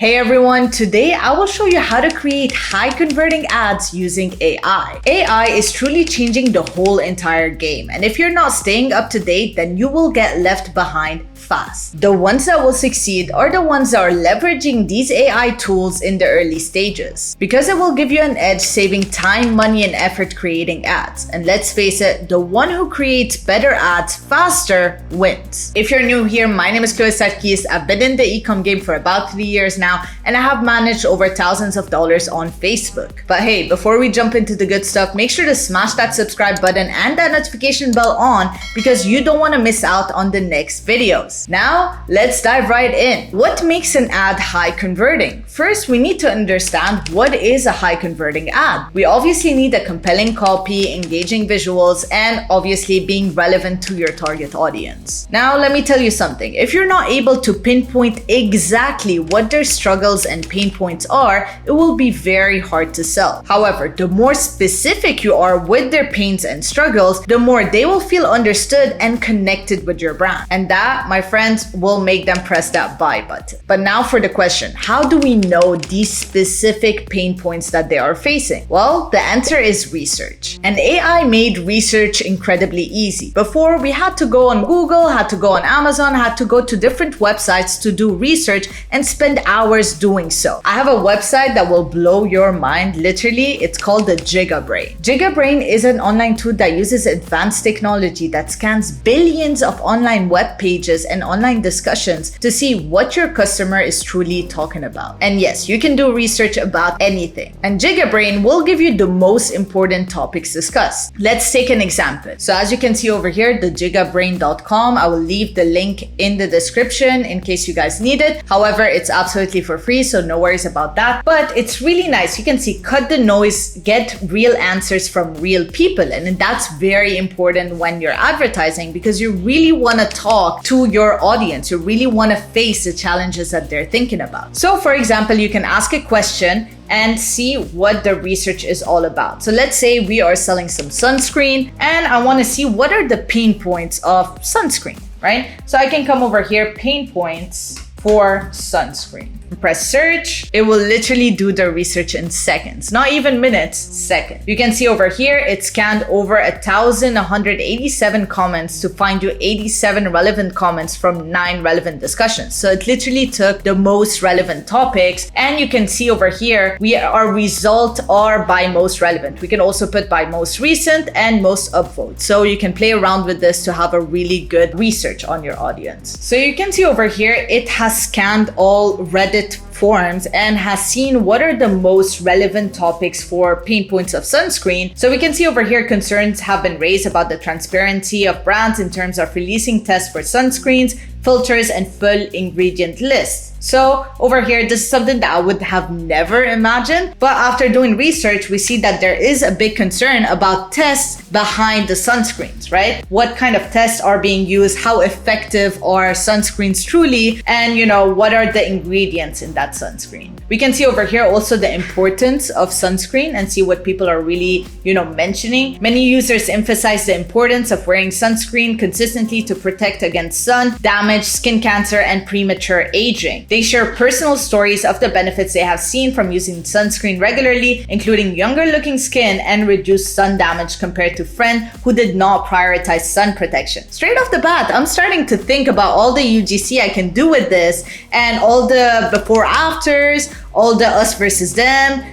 Hey everyone, today I will show you how to create high converting ads using AI. AI is truly changing the whole entire game, and if you're not staying up to date, then you will get left behind fast. The ones that will succeed are the ones that are leveraging these AI tools in the early stages, because it will give you an edge, saving time, money, and effort creating ads. And let's face it, the one who creates better ads faster wins. If you're new here, my name is Sarkis. I've been in the e-com game for about 3 years now, and I have managed over thousands of dollars on Facebook. But hey, before we jump into the good stuff, make sure to smash that subscribe button and that notification bell on, because you don't want to miss out on the next videos. Now, let's dive right in. What makes an ad high converting? First, we need to understand what is a high converting ad. We obviously need a compelling copy, engaging visuals, and obviously being relevant to your target audience. Now, let me tell you something. If you're not able to pinpoint exactly what their struggles and pain points are, it will be very hard to sell. However, the more specific you are with their pains and struggles, the more they will feel understood and connected with your brand. And that, my friends, will make them press that buy button. But now for the question, how do we know these specific pain points that they are facing? Well, the answer is research. And AI made research incredibly easy. Before, we had to go on Google, had to go on Amazon, had to go to different websites to do research and spend hours doing so. I have a website that will blow your mind. Literally, it's called the GigaBrain. GigaBrain is an online tool that uses advanced technology that scans billions of online web pages and online discussions to see what your customer is truly talking about. And yes, you can do research about anything. And GigaBrain will give you the most important topics discussed. Let's take an example. So as you can see over here, the gigabrain.com, I will leave the link in the description in case you guys need it. However, it's absolutely for free, so no worries about that. But it's really nice. You can see, cut the noise, get real answers from real people. And that's very important when you're advertising, because you really want to talk to your audience. You really want to face the challenges that they're thinking about. So for example, you can ask a question and see what the research is all about. So let's say we are selling some sunscreen, and I want to see what are the pain points of sunscreen, right? So I can come over here, pain points for sunscreen. Press search. It will literally do the research in seconds, not even minutes, seconds. You can see over here, it scanned over 1,187 comments to find you 87 relevant comments from 9 relevant discussions. So it literally took the most relevant topics. And you can see over here, our result are by most relevant. We can also put by most recent and most upvote. So you can play around with this to have a really good research on your audience. So you can see over here, it has scanned all Reddit forums and has seen what are the most relevant topics for pain points of sunscreen. So we can see over here, concerns have been raised about the transparency of brands in terms of releasing tests for sunscreens, filters, and full ingredient lists. So over here, this is something that I would have never imagined. But after doing research, we see that there is a big concern about tests behind the sunscreens, right? What kind of tests are being used? How effective are sunscreens truly? And what are the ingredients in that sunscreen? We can see over here also the importance of sunscreen and see what people are really, mentioning. Many users emphasize the importance of wearing sunscreen consistently to protect against sun damage, skin cancer, and premature aging. They share personal stories of the benefits they have seen from using sunscreen regularly, including younger looking skin and reduced sun damage compared to friends who did not prioritize sun protection. Straight off the bat, I'm starting to think about all the UGC I can do with this and all the before afters, all the us versus them.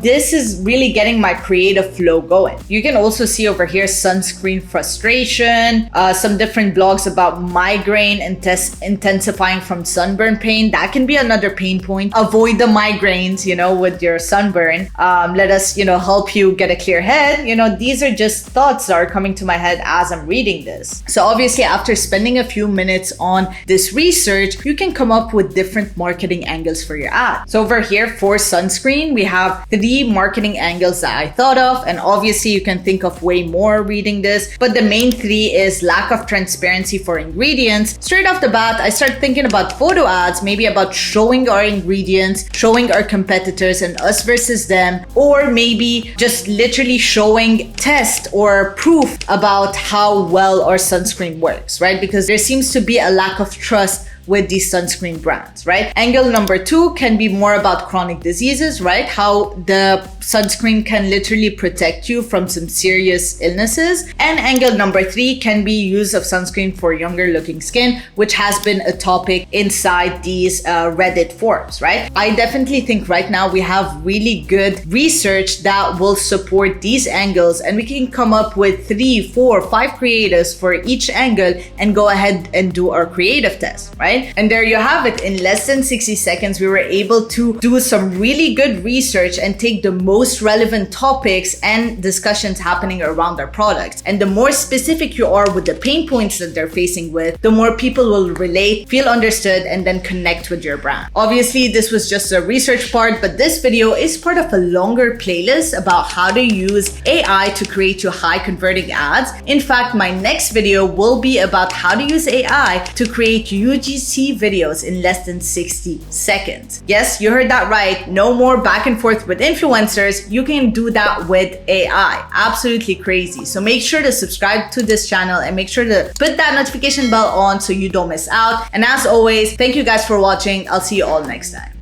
This is really getting my creative flow going. You can also see over here sunscreen frustration, some different blogs about migraine and intensifying from sunburn pain. That can be another pain point. Avoid the migraines, with your sunburn. Let us, help you get a clear head. These are just thoughts that are coming to my head as I'm reading this. So obviously, after spending a few minutes on this research, you can come up with different marketing angles for your ad. So over here for sunscreen, we have 3 marketing angles that I thought of, and obviously you can think of way more reading this, but the main 3 is lack of transparency for ingredients. Straight off the bat, I start thinking about photo ads, maybe about showing our ingredients, showing our competitors and us versus them, or maybe just literally showing test or proof about how well our sunscreen works, right? Because there seems to be a lack of trust with these sunscreen brands, right? Angle number 2 can be more about chronic diseases, right? How the sunscreen can literally protect you from some serious illnesses. And angle number 3 can be use of sunscreen for younger looking skin, which has been a topic inside these Reddit forums, right? I definitely think right now we have really good research that will support these angles, and we can come up with 3, 4, 5 creatives for each angle and go ahead and do our creative test, right? And there you have it. In less than 60 seconds, we were able to do some really good research and take the most relevant topics and discussions happening around our products. And the more specific you are with the pain points that they're facing with, the more people will relate, feel understood, and then connect with your brand. Obviously, this was just a research part, but this video is part of a longer playlist about how to use AI to create your high converting ads. In fact, my next video will be about how to use AI to create UGC videos in less than 60 seconds. Yes, you heard that right. No more back and forth with influencers. You can do that with AI. Absolutely crazy. So make sure to subscribe to this channel and make sure to put that notification bell on so you don't miss out. And as always, thank you guys for watching. I'll see you all next time.